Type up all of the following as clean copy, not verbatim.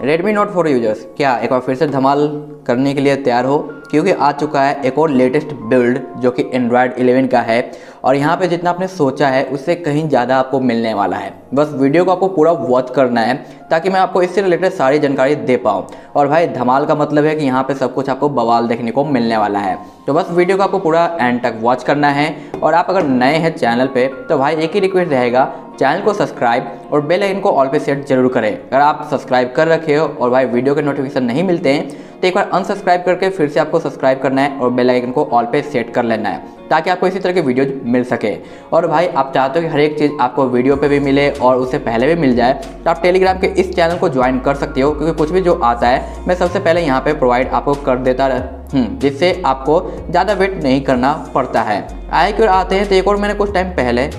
Redmi Note 4 users क्या एक बार फिर से धमाल करने के लिए तैयार हो, क्योंकि आ चुका है एक और लेटेस्ट बिल्ड जो कि Android 11 का है। और यहाँ पे जितना आपने सोचा है उससे कहीं ज़्यादा आपको मिलने वाला है। बस वीडियो को आपको पूरा वॉच करना है ताकि मैं आपको इससे रिलेटेड सारी जानकारी दे पाऊँ। और भाई धमाल का मतलब है कि यहाँ पे सब कुछ आपको बवाल देखने को मिलने वाला है। तो बस वीडियो को आपको पूरा एंड तक वॉच करना है। और आप अगर नए हैं चैनल पे तो भाई एक ही रिक्वेस्ट रहेगा, चैनल को सब्सक्राइब और बेल आइकन को ऑल पे सेट जरूर करें। अगर आप सब्सक्राइब कर रखे हो और भाई वीडियो के नोटिफिकेशन नहीं मिलते हैं तो एक बार अनसब्सक्राइब करके फिर से आपको सब्सक्राइब करना है और बेल आइकन को ऑल पे सेट कर लेना है ताकि आपको इसी तरह के वीडियोज मिल सके। और भाई आप चाहते हो कि हर एक चीज़ आपको वीडियो पे भी मिले और उससे पहले भी मिल जाए तो आप टेलीग्राम के इस चैनल को ज्वाइन कर सकते हो, क्योंकि कुछ भी जो आता है मैं सबसे पहले यहाँ पे प्रोवाइड आपको कर देता जिससे आपको ज़्यादा वेट नहीं करना पड़ता है। आए क्यों आते हैं तो एक और मैंने कुछ टाइम पहले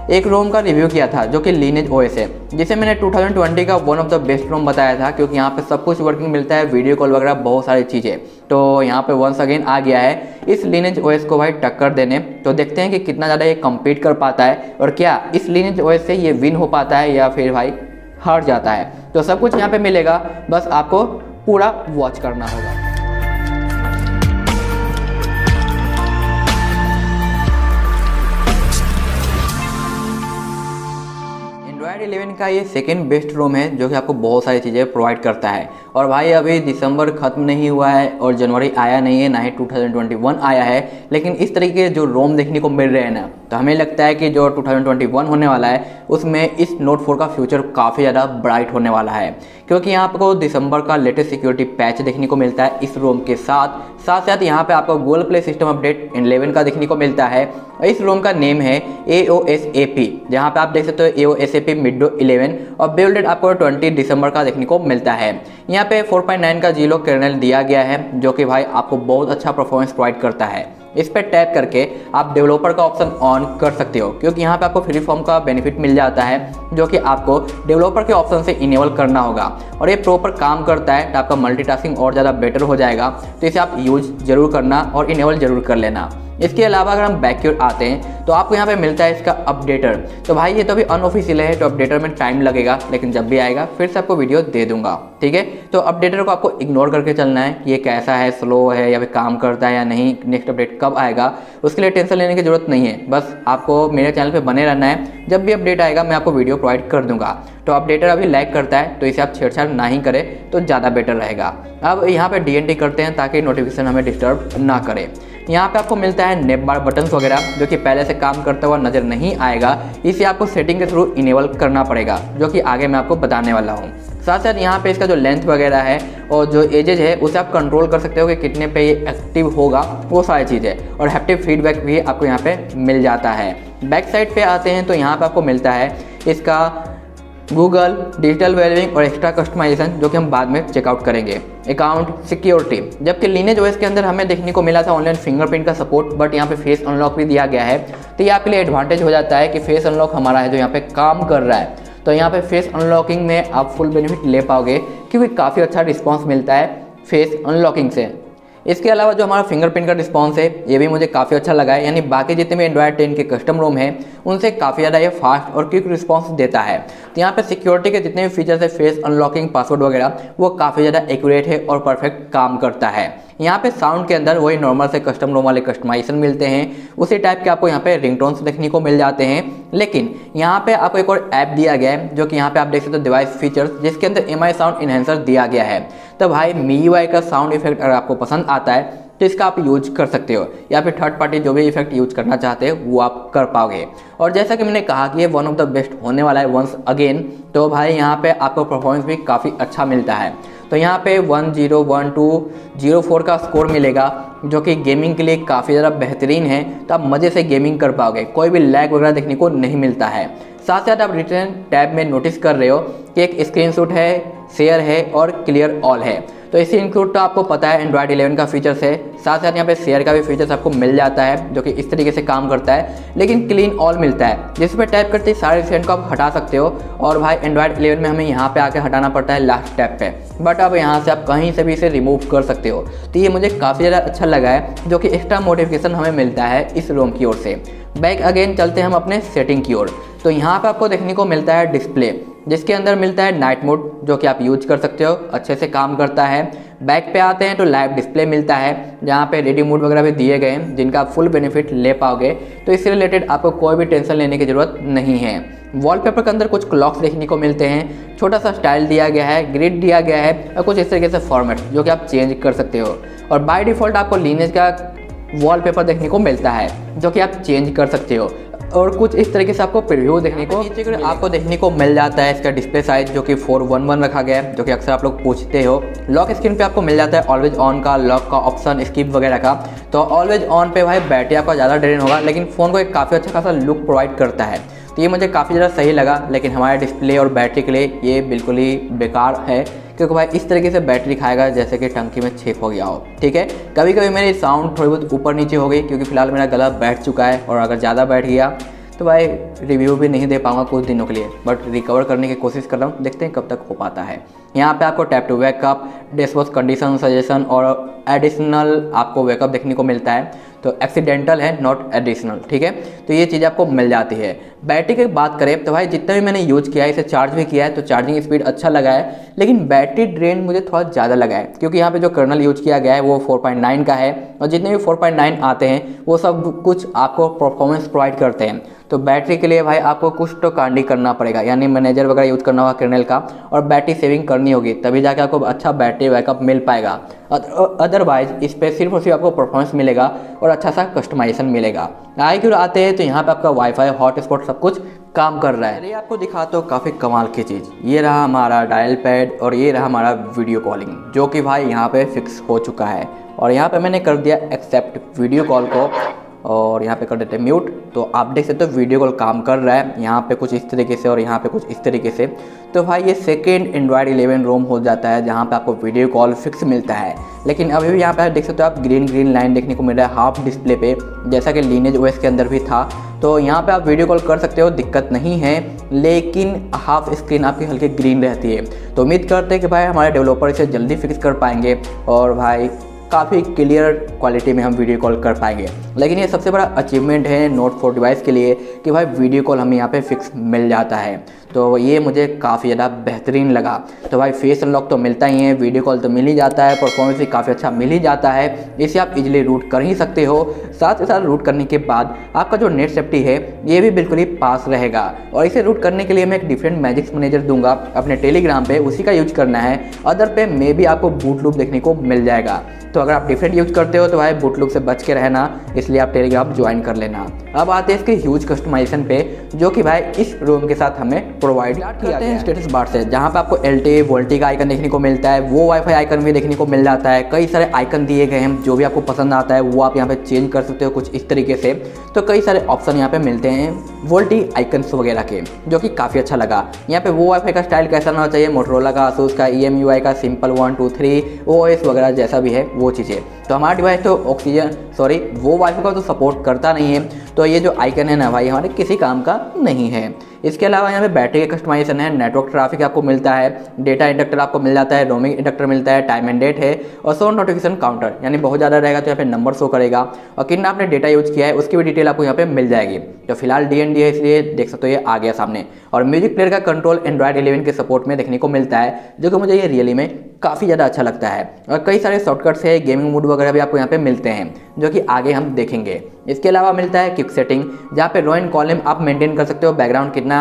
एक रोम का रिव्यू किया था जो कि लीनेज ओएस है, जिसे मैंने 2020 का वन ऑफ द बेस्ट रोम बताया था, क्योंकि यहाँ पे सब कुछ वर्किंग मिलता है, वीडियो कॉल वगैरह बहुत सारी चीज़ें। तो यहाँ पे वंस अगेन आ गया है इस लीनेज ओएस को भाई टक्कर देने। तो देखते हैं कि कितना ज़्यादा ये कम्पीट कर पाता है और क्या इस लीनेज ओएस से ये विन हो पाता है या फिर भाई हार जाता है। तो सब कुछ यहाँ पर मिलेगा, बस आपको पूरा वॉच करना होगा। Android 11 का ये सेकेंड बेस्ट रोम है जो कि आपको बहुत सारी चीज़ें प्रोवाइड करता है। और भाई अभी दिसंबर खत्म नहीं हुआ है और जनवरी आया नहीं है, ना ही 2021 आया है, लेकिन इस तरीके के जो रोम देखने को मिल रहे हैं ना, तो हमें लगता है कि जो 2021 होने वाला है उसमें इस नोट 4 का फ्यूचर काफ़ी ज़्यादा ब्राइट होने वाला है, क्योंकि यहाँ आपको दिसंबर का लेटेस्ट सिक्योरिटी पैच देखने को मिलता है इस रोम के साथ साथ यहाँ पे आपको गूगल प्ले सिस्टम अपडेट 11 का देखने को मिलता है। इस रोम का नेम है AOSAP, जहाँ पे आप देख सकते हो AOSAP मिडो 11 और बिल्डेड आपको 20 दिसंबर का देखने को मिलता है। यहाँ पे 4.9 का जीलो कर्नल दिया गया है जो कि भाई आपको बहुत अच्छा परफॉर्मेंस प्रोवाइड करता है। इस पर टैप करके आप डेवलपर का ऑप्शन ऑन कर सकते हो, क्योंकि यहाँ पे आपको फ्री फॉर्म का बेनिफिट मिल जाता है जो कि आपको डेवलपर के ऑप्शन से इनेबल करना होगा। और ये प्रॉपर काम करता है तो आपका मल्टीटास्किंग और ज़्यादा बेटर हो जाएगा। तो इसे आप यूज जरूर करना और इनेबल जरूर कर लेना। इसके अलावा अगर हम बैकवर्ड आते हैं तो आपको यहाँ पे मिलता है इसका अपडेटर। तो भाई ये तो अभी अनऑफिशियल है, तो अपडेटर में टाइम लगेगा, लेकिन जब भी आएगा फिर से आपको वीडियो दे दूंगा, ठीक है। तो अपडेटर को आपको इग्नोर करके चलना है कि ये कैसा है, स्लो है या फिर काम करता है या नहीं, नेक्स्ट अपडेट कब आएगा उसके लिए टेंशन लेने की जरूरत नहीं है। बस आपको मेरे चैनल पर बने रहना है, जब भी अपडेट आएगा मैं आपको वीडियो प्रोवाइड कर दूंगा। तो अपडेटर अभी लैग करता है तो इसे आप छेड़छाड़ ना ही करें तो ज़्यादा बेटर रहेगा। अब यहाँ पे DND करते हैं ताकि नोटिफिकेशन हमें डिस्टर्ब ना करे। यहाँ पे आपको मिलता है नेप बार बटन्स वगैरह जो कि पहले से काम करता हुआ नज़र नहीं आएगा, इसे आपको सेटिंग के थ्रू इनेबल करना पड़ेगा, जो कि आगे मैं आपको बताने वाला हूँ। साथ साथ यहाँ पे इसका जो लेंथ वगैरह है और जो एजेज है उसे आप कंट्रोल कर सकते हो कि कितने पे ये एक्टिव होगा, वो सारी चीज़ें। और हैप्टिक फीडबैक भी आपको यहाँ पे मिल जाता है। बैक साइड पे आते हैं तो यहाँ पे आपको मिलता है इसका गूगल डिजिटल वेलबिंग और एक्स्ट्रा कस्टमाइजेशन, जो कि हम बाद में चेकआउट करेंगे। अकाउंट सिक्योरिटी, जबकि लीनेज ओएस के अंदर हमें देखने को मिला था ऑनलाइन फिंगरप्रिंट का सपोर्ट, बट यहाँ पे फेस अनलॉक भी दिया गया है। तो ये आपके लिए एडवांटेज हो जाता है कि फेस अनलॉक हमारा है जो यहाँ पे काम कर रहा है, तो यहाँ पे फेस अनलॉकिंग में आप फुल बेनिफिट ले पाओगे, क्योंकि काफ़ी अच्छा रिस्पॉन्स मिलता है फेस अनलॉकिंग से। इसके अलावा जो हमारा फिंगरप्रिंट का रिस्पॉन्स है ये भी मुझे काफ़ी अच्छा लगा है, यानी बाकी जितने भी एंड्रॉयड 10 के कस्टम रोम हैं उनसे काफ़ी ज़्यादा ये फास्ट और क्विक रिस्पॉन्स देता है। तो यहाँ पे सिक्योरिटी के जितने भी फीचर्स है, फेस अनलॉकिंग, पासवर्ड वगैरह, वो काफ़ी ज़्यादा एक्यूरेट है और परफेक्ट काम करता है। यहाँ पे साउंड के अंदर वही नॉर्मल से कस्टम रोम वाले कस्टमाइजेशन मिलते हैं, उसी टाइप के आपको यहाँ पे रिंगटोन्स देखने को मिल जाते हैं। लेकिन यहाँ पे आपको एक और ऐप दिया गया है जो कि यहाँ पे आप देख सकते हो डिवाइस फीचर्स, जिसके अंदर MI साउंड इन्हेंसर दिया गया है। तो भाई MIUI का साउंड इफेक्ट अगर आपको पसंद आता है तो इसका आप यूज कर सकते हो, या फिर थर्ड पार्टी जो भी इफेक्ट यूज करना चाहते हैं वो आप कर पाओगे। और जैसा कि मैंने कहा कि ये वन ऑफ द बेस्ट होने वाला है वंस अगेन, तो भाई यहाँ पे आपको परफॉर्मेंस भी काफ़ी अच्छा मिलता है। तो यहाँ पे 101204 का स्कोर मिलेगा जो कि गेमिंग के लिए काफ़ी ज़्यादा बेहतरीन है। तो आप मज़े से गेमिंग कर पाओगे, कोई भी लैग वगैरह देखने को नहीं मिलता है। साथ साथ आप रिटर्न टैब में नोटिस कर रहे हो कि एक स्क्रीनशॉट है, शेयर है और क्लियर ऑल है। तो इसी इंक्लूड तो आपको पता है एंड्रॉयड 11 का फीचर्स है। साथ साथ यहाँ पे शेयर का भी फीचर्स आपको मिल जाता है जो कि इस तरीके से काम करता है, लेकिन क्लीन ऑल मिलता है, जिस पर टैप करते ही सारे रिसेंट को आप हटा सकते हो। और भाई एंड्रॉयड 11 में हमें यहाँ पे आके हटाना पड़ता है लास्ट टैप पे, बट अब यहाँ से आप कहीं से भी इसे रिमूव कर सकते हो। तो ये मुझे काफ़ी ज़्यादा अच्छा लगा है, जो कि एक्स्ट्रा मोटिफिकेशन हमें मिलता है इस रोम की ओर से। बैक अगेन चलते हैं हम अपने सेटिंग की ओर। तो यहाँ पे आपको देखने को मिलता है डिस्प्ले। जिसके अंदर मिलता है नाइट मोड जो कि आप यूज कर सकते हो, अच्छे से काम करता है। बैक पे आते हैं तो लाइव डिस्प्ले मिलता है जहाँ पे रेडी मोड वगैरह भी दिए गए हैं जिनका आप फुल बेनिफिट ले पाओगे, तो इससे रिलेटेड आपको कोई भी टेंशन लेने की ज़रूरत नहीं है। वॉलपेपर के अंदर कुछ क्लॉक्स देखने को मिलते हैं, छोटा सा स्टाइल दिया गया है, ग्रिड दिया गया है और कुछ इस तरीके से फॉर्मेट जो कि आप चेंज कर सकते हो। और बाय डिफ़ॉल्ट आपको लीनेज का वॉलपेपर देखने को मिलता है जो कि आप चेंज कर सकते हो। और कुछ इस तरीके से आपको प्रीव्यू देखने को आपको देखने को मिल जाता है। इसका डिस्प्ले साइज जो कि 411 रखा गया है, जो कि अक्सर आप लोग पूछते हो। लॉक स्क्रीन पे आपको मिल जाता है ऑलवेज ऑन का, लॉक का ऑप्शन, स्किप वगैरह का। तो ऑलवेज ऑन पे भाई बैटरी आपका ज़्यादा ड्रेन होगा, लेकिन फ़ोन को एक काफ़ी अच्छा खासा लुक प्रोवाइड करता है, तो ये मुझे काफ़ी ज़्यादा सही लगा। लेकिन हमारे डिस्प्ले और बैटरी के लिए ये बिल्कुल ही बेकार है, क्योंकि भाई इस तरीके से बैटरी खाएगा जैसे कि टंकी में छेक हो गया हो। ठीक है, कभी कभी मेरी साउंड थोड़ी बहुत ऊपर नीचे हो गई क्योंकि फिलहाल मेरा गला बैठ चुका है, और अगर ज़्यादा बैठ गया तो भाई रिव्यू भी नहीं दे पाऊंगा कुछ दिनों के लिए, बट रिकवर करने की कोशिश कर रहा हूँ, देखते हैं कब तक हो पाता है। यहाँ पे आपको tap to wake up, dashboard condition suggestion और एडिशनल आपको वेकअप देखने को मिलता है, तो एक्सीडेंटल है नॉट एडिशनल। ठीक है, तो ये चीज़ आपको मिल जाती है। बैटरी की बात करें तो भाई जितना भी मैंने यूज़ किया है, इसे चार्ज भी किया है तो चार्जिंग स्पीड अच्छा लगा है, लेकिन बैटरी ड्रेन मुझे थोड़ा ज़्यादा लगा है, क्योंकि यहाँ पे जो कर्नल यूज किया गया है वो 4.9 का है, और जितने भी 4.9 आते हैं वो सब कुछ आपको परफॉर्मेंस प्रोवाइड करते हैं। तो बैटरी के लिए भाई आपको कुछ तो कांडी करना पड़ेगा, यानी मैनेजर वगैरह यूज़ करना होगा कर्नल का, और बैटरी सेविंग करनी होगी, तभी जाके आपको अच्छा बैटरी बैकअप मिल पाएगा। अदरवाइज इस पर सिर्फ और सिर्फ आपको परफॉर्मेंस मिलेगा और अच्छा सा कस्टमाइजेशन मिलेगा। आए क्यों आते हैं तो यहाँ पे आपका वाईफाई, हॉटस्पॉट सब कुछ काम कर रहा है। ये आपको दिखाता हूँ काफ़ी कमाल की चीज़। ये रहा हमारा डायल पैड और ये रहा हमारा वीडियो कॉलिंग, जो कि भाई यहाँ पे फिक्स हो चुका है। और यहाँ पे मैंने कर दिया एक्सेप्ट वीडियो कॉल को, और यहाँ पे कर देते हैं म्यूट। तो आप देख सकते हो वीडियो कॉल काम कर रहा है, यहाँ पे कुछ इस तरीके से और यहाँ पे कुछ इस तरीके से। तो भाई ये सेकेंड एंड्रॉयड 11 रोम हो जाता है जहाँ पे आपको वीडियो कॉल फिक्स मिलता है। लेकिन अभी भी यहाँ पे आप देख सकते हो आप ग्रीन लाइन देखने को मिल रहा है हाफ डिस्प्ले पे, जैसा कि लीनेज ओएस के अंदर भी था। तो यहाँ पे आप वीडियो कॉल कर सकते हो, दिक्कत नहीं है, लेकिन हाफ स्क्रीन आपकी हल्की ग्रीन रहती है। तो उम्मीद करते हैं कि भाई हमारे डेवलपर इसे जल्दी फिक्स कर पाएंगे और भाई काफ़ी क्लियर क्वालिटी में हम वीडियो कॉल कर पाएंगे। लेकिन ये सबसे बड़ा अचीवमेंट है नोट 4 डिवाइस के लिए कि भाई वीडियो कॉल हमें यहाँ पे फिक्स मिल जाता है, तो ये मुझे काफ़ी ज़्यादा बेहतरीन लगा। तो भाई फेस अनलॉक तो मिलता ही है, वीडियो कॉल तो मिल ही जाता है, परफॉर्मेंस भी काफ़ी अच्छा मिल ही जाता है, इसे आप इजीली रूट कर ही सकते हो। साथ ही साथ रूट करने के बाद आपका जो नेट सेफ्टी है ये भी बिल्कुल ही पास रहेगा। और इसे रूट करने के लिए मैं एक डिफरेंट मैजिक्स मैनेजर दूंगा अपने टेलीग्राम पे, उसी का यूज करना है। अदर पे मे भी आपको बूट लूप देखने को मिल जाएगा, तो अगर आप डिफरेंट यूज करते हो तो भाई बूट लूप से बच के रहना, इसलिए आप टेलीग्राम ज्वाइन कर लेना। अब आते हैं इसके ह्यूज कस्टमाइजेशन पे, जो कि भाई इस रोम के साथ हमें प्रोवाइड किया गया है स्टेटस बार से, जहाँ पे आपको LTE वोल्टी का आइकन देखने को मिलता है, वो वाईफाई आइकन भी देखने को मिल जाता है। कई सारे आइकन दिए गए हैं, जो भी आपको पसंद आता है वो आप यहाँ पे चेंज कर सकते हो कुछ इस तरीके से। तो कई सारे ऑप्शन यहाँ पे मिलते हैं वोल्टी आइकन्स वगैरह के, जो कि काफ़ी अच्छा लगा। यहाँ पे वो वाईफाई का स्टाइल कैसा होना चाहिए, मोटरोला का, आसूस का, EMUI का, सिंपल 1 2 3 OS वगैरह जैसा भी है वो चीज़ें। तो हमारा डिवाइस तो वो वाईफाई का तो सपोर्ट करता नहीं है, तो ये जो आइकन है ना भाई हमारे किसी काम का नहीं है। इसके अलावा यहाँ पे बैटरी का कस्टमाइजेशन है, नेटवर्क ट्रैफिक आपको मिलता है, डेटा इंडक्टर आपको मिल जाता है, रोमिंग इंडक्टर मिलता है, टाइम एंड डेट है, और शो नोटिफिकेशन काउंटर, यानी बहुत ज़्यादा रहेगा तो यहाँ पे नंबर शो करेगा, और कितना आपने डेटा यूज किया है उसकी भी डिटेल आपको यहाँ पे मिल जाएगी। तो फिलहाल DND है इसलिए देख सकते हो ये आ गया सामने। और म्यूजिक प्लेयर का कंट्रोल एंड्रॉयड 11 के सपोर्ट में देखने को मिलता है, जो कि मुझे ये रियली में काफ़ी ज़्यादा अच्छा लगता है। और कई सारे शॉर्टकट्स है, गेमिंग मोड वगैरह भी आपको यहाँ पे मिलते हैं, जो कि आगे हम देखेंगे। इसके अलावा मिलता है क्विक सेटिंग, जहाँ पे रो एंड कॉलम आप मेंटेन कर सकते हो, बैकग्राउंड कितना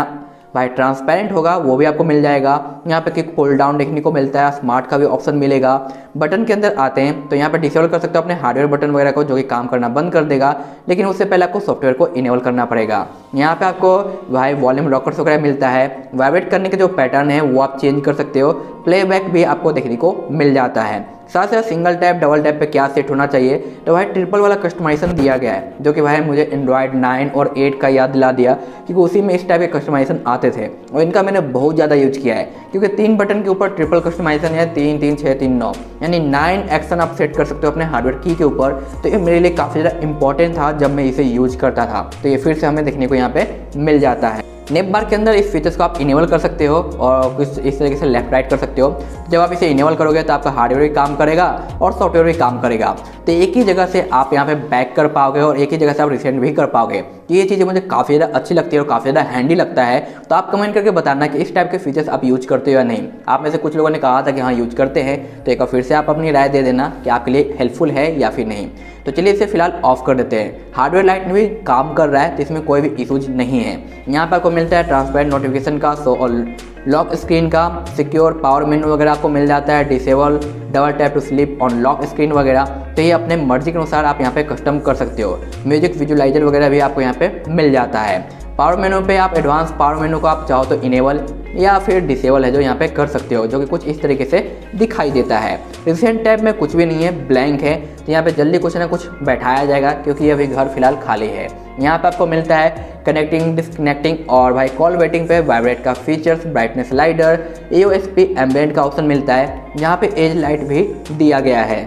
भाई ट्रांसपेरेंट होगा वो भी आपको मिल जाएगा। यहाँ पे क्विक पुल डाउन देखने को मिलता है, स्मार्ट का भी ऑप्शन मिलेगा। बटन के अंदर आते हैं तो यहाँ पे डिसेबल कर सकते हो अपने हार्डवेयर बटन वगैरह को, जो कि काम करना बंद कर देगा, लेकिन उससे पहले आपको सॉफ्टवेयर को इनेबल करना पड़ेगा। यहाँ पे आपको भाई वॉल्यूम रॉकर्स वगैरह मिलता है, वाइब्रेट करने के जो पैटर्न है वो आप चेंज कर सकते हो, प्लेबैक भी आपको देखने को मिल जाता है। साथ साथ सिंगल टैप डबल टैप पे क्या सेट होना चाहिए, तो भाई ट्रिपल वाला कस्टमाइजेशन दिया गया है, जो कि भाई मुझे एंड्रॉयड 9 और 8 का याद दिला दिया, क्योंकि उसी में इस टाइप के कस्टमाइजेशन आते थे और इनका मैंने बहुत ज़्यादा यूज किया है, क्योंकि 3 बटन के ऊपर ट्रिपल कस्टमाइजेशन है, 3 3 6 3 9, यानी 9 एक्शन आप सेट कर सकते हो अपने हार्डवेयर की के ऊपर। तो ये मेरे लिए काफ़ी ज़्यादा इंपॉर्टेंट था जब मैं इसे यूज करता था, तो ये फिर से हमें देखने को यहाँ पे मिल जाता है। नेप बार के अंदर इस फीचर्स को आप इनेबल कर सकते हो और कुछ इस तरीके से लेफ्ट राइट कर सकते हो। जब आप इसे इनेबल करोगे तो आपका हार्डवेयर भी काम करेगा और सॉफ्टवेयर भी काम करेगा, तो एक ही जगह से आप यहाँ पे बैक कर पाओगे और एक ही जगह से आप रिसेंट भी कर पाओगे। कि ये चीज़ें मुझे काफ़ी ज़्यादा अच्छी लगती है और काफ़ी ज़्यादा हैंडी लगता है। तो आप कमेंट करके बताना कि इस टाइप के फीचर्स आप यूज करते हो या नहीं। आप में से कुछ लोगों ने कहा था कि हाँ यूज करते हैं, तो एक बार फिर से आप अपनी राय दे देना कि आपके लिए हेल्पफुल है या फिर नहीं। तो चलिए इसे फिलहाल ऑफ कर देते हैं। हार्डवेयर लाइट में भी काम कर रहा है, तो इसमें कोई भी इशूज नहीं है। यहाँ पर आपको मिलता है ट्रांसपेरेंट नोटिफिकेशन का, सो और लॉक स्क्रीन का, सिक्योर पावर मेनू वगैरह आपको मिल जाता है, disable double tap to sleep on lock screen वगैरह। तो ये अपने मर्जी के अनुसार आप यहाँ पे कस्टम कर सकते हो। म्यूजिक विजुअलाइजर वगैरह भी आपको यहाँ पे मिल जाता है। पावर मेनू पे आप एडवांस पावर मेनू को आप चाहो तो इनेबल या फिर डिसेबल है जो यहाँ पे कर सकते हो, जो कि कुछ इस तरीके से दिखाई देता है। रिसेंट टैब में कुछ भी नहीं है, ब्लैंक है, तो यहाँ पे जल्दी कुछ ना कुछ बैठाया जाएगा क्योंकि अभी घर फिलहाल खाली है। यहाँ पे आपको मिलता है कनेक्टिंग, डिस्कनेक्टिंग और भाई कॉल वेटिंग पे वाइब्रेट का features, brightness slider, AOSP ambient का ऑप्शन मिलता है। यहाँ पे एज लाइट भी दिया गया है।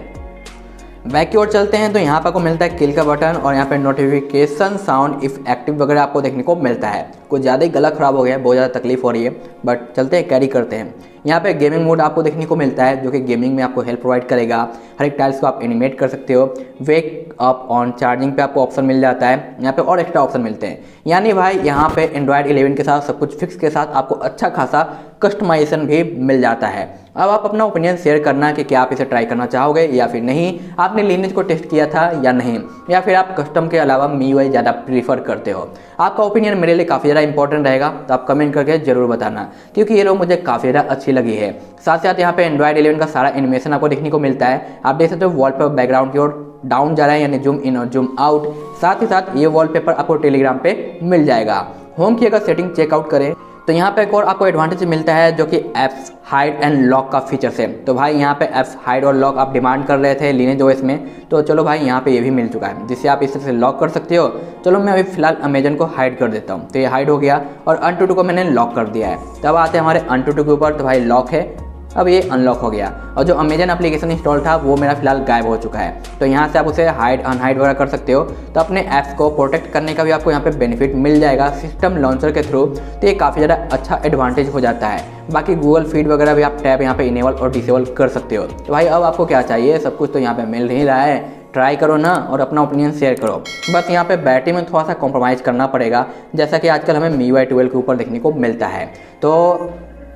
बैक की ओर चलते हैं तो यहाँ पर आपको मिलता है किल का बटन और यहाँ पे नोटिफिकेशन साउंड इफ एक्टिव वगैरह आपको देखने को मिलता है। कुछ ज़्यादा ही गला खराब हो गया है, बहुत ज़्यादा तकलीफ हो रही है, बट चलते हैं कैरी करते हैं। यहाँ पे गेमिंग मोड आपको देखने को मिलता है जो कि गेमिंग में आपको हेल्प प्रोवाइड करेगा। हर एक टाइल्स को आप एनिमेट कर सकते हो। वेक अप ऑन चार्जिंग पे आपको ऑप्शन मिल जाता है। यहाँ पे और एक्स्ट्रा ऑप्शन मिलते हैं, यानी भाई यहाँ पे एंड्रॉयड 11 के साथ सब कुछ फिक्स के साथ आपको अच्छा खासा कस्टमाइजेशन भी मिल जाता है। अब आप अपना ओपिनियन शेयर करना कि क्या आप इसे ट्राई करना चाहोगे या फिर नहीं, आपने लीनेज को टेस्ट किया था या नहीं, या फिर आप कस्टम के अलावा MIUI ज़्यादा प्रीफर करते हो। आपका ओपिनियन मेरे लिए काफ़ी ज़्यादा इंपॉर्टेंट रहेगा, तो आप कमेंट करके जरूर बताना क्योंकि ये रोम मुझे काफ़ी ज़्यादा अच्छी लगी है। साथ साथ यहाँ पे एंड्रॉयड 11 का सारा एनिमेशन आपको देखने को मिलता है। आप देख सकते हो वॉलपेपर बैकग्राउंड की ओर डाउन जा रहा है, यानी जूम इन और जूम आउट। साथ ही साथ ये वॉलपेपर आपको टेलीग्राम पे मिल जाएगा। होम की अगर सेटिंग चेकआउट करें तो यहाँ पे एक और आपको एडवांटेज मिलता है जो कि एप्स हाइड एंड लॉक का फीचर है। तो भाई यहाँ पे एप्स हाइड और लॉक आप डिमांड कर रहे थे लीनेज OS में, तो चलो भाई यहाँ पे ये भी मिल चुका है जिससे आप इस तरह से लॉक कर सकते हो। चलो मैं अभी फिलहाल अमेजन को हाइड कर देता हूँ, तो ये हाइड हो गया और अनटूटू को मैंने लॉक कर दिया है। तब आते हैं हमारे अनटूटू के ऊपर, तो भाई लॉक है, अब ये अनलॉक हो गया और जो अमेजन एप्लीकेशन इंस्टॉल था वो मेरा फिलहाल गायब हो चुका है। तो यहाँ से आप उसे हाइड अनहाइड वगैरह कर सकते हो। तो अपने ऐप्स को प्रोटेक्ट करने का भी आपको यहाँ पे बेनिफिट मिल जाएगा सिस्टम लॉन्चर के थ्रू, तो ये काफ़ी ज़्यादा अच्छा एडवांटेज हो जाता है। बाकी गूगल फीड वगैरह भी आप टैब यहाँ पे इनेबल और डिसेबल कर सकते हो। तो भाई अब आपको क्या चाहिए, सब कुछ तो यहाँ पे मिल नहीं रहा है, ट्राई करो ना और अपना ओपिनियन शेयर करो। बस यहाँ पे बैटरी में थोड़ा सा कॉम्प्रोमाइज़ करना पड़ेगा, जैसा कि आजकल हमें MIUI 12 के ऊपर देखने को मिलता है। तो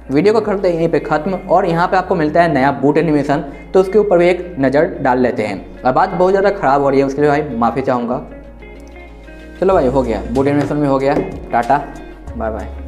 वीडियो को करते यहीं पे ख़त्म और यहाँ पे आपको मिलता है नया बूट एनिमेशन, तो उसके ऊपर भी एक नज़र डाल लेते हैं। और बात बहुत ज़्यादा ख़राब हो रही है, उसके लिए भाई माफ़ी चाहूँगा। चलो भाई हो गया, बूट एनिमेशन में हो गया। Tata bye bye.